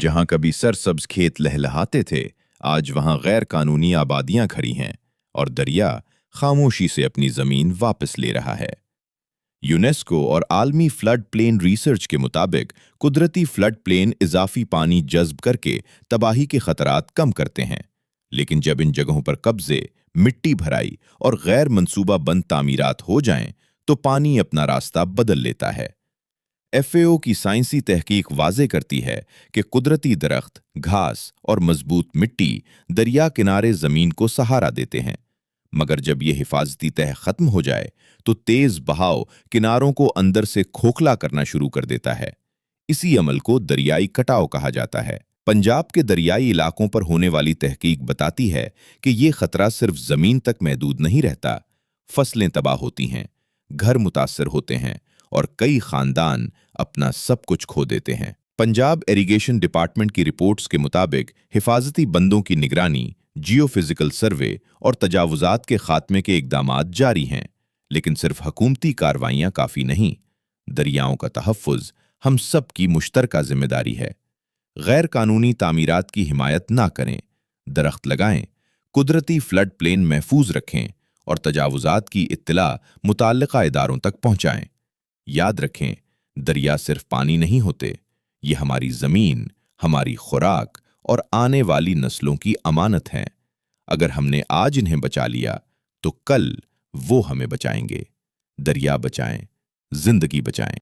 जहां कभी सरसब्ज खेत लहलहाते थे, आज वहां गैर कानूनी आबादियां खड़ी हैं और दरिया खामोशी से अपनी जमीन वापस ले रहा है। यूनेस्को और आलमी फ्लड प्लेन रिसर्च के मुताबिक कुदरती फ्लड प्लेन इजाफी पानी जज्ब करके तबाही के खतरात कम करते हैं, लेकिन जब इन जगहों पर कब्जे, मिट्टी भराई और गैर मंसूबा बंद तामीरात हो जाएं, तो पानी अपना रास्ता बदल लेता है। एफएओ की साइंसी तहकीक वाजे करती है कि कुदरती दरख्त, घास और मजबूत मिट्टी दरिया किनारे जमीन को सहारा देते हैं, मगर जब ये हिफाजती तह खत्म हो जाए तो तेज बहाव किनारों को अंदर से खोखला करना शुरू कर देता है। इसी अमल को दरियाई कटाव कहा जाता है। पंजाब के दरियाई इलाकों पर होने वाली तहकीक बताती है कि ये खतरा सिर्फ जमीन तक महदूद नहीं रहता। फसलें तबाह होती हैं, घर मुतासर होते हैं और कई खानदान अपना सब कुछ खो देते हैं। पंजाब इरिगेशन डिपार्टमेंट की रिपोर्ट्स के मुताबिक हिफाजती बंदों की निगरानी, जियोफिजिकल सर्वे और तजावुजात के खात्मे के इकदामात जारी हैं, लेकिन सिर्फ हुकूमती कार्रवाइयां काफ़ी नहीं। दरियाओं का तहफ़्फ़ुज़ हम सब की मुश्तरका जिम्मेदारी है। गैर कानूनी तामीरात की हिमायत ना करें, दरख्त लगाएं, कुदरती फ्लड प्लेन महफूज रखें और तजावुजात की इत्तला मुताल्लिका इदारों तक पहुंचाएं। याद रखें, दरिया सिर्फ पानी नहीं होते, ये हमारी ज़मीन, हमारी खुराक और आने वाली नस्लों की अमानत हैं। अगर हमने आज इन्हें बचा लिया तो कल वो हमें बचाएंगे। दरिया बचाएं, जिंदगी बचाएं।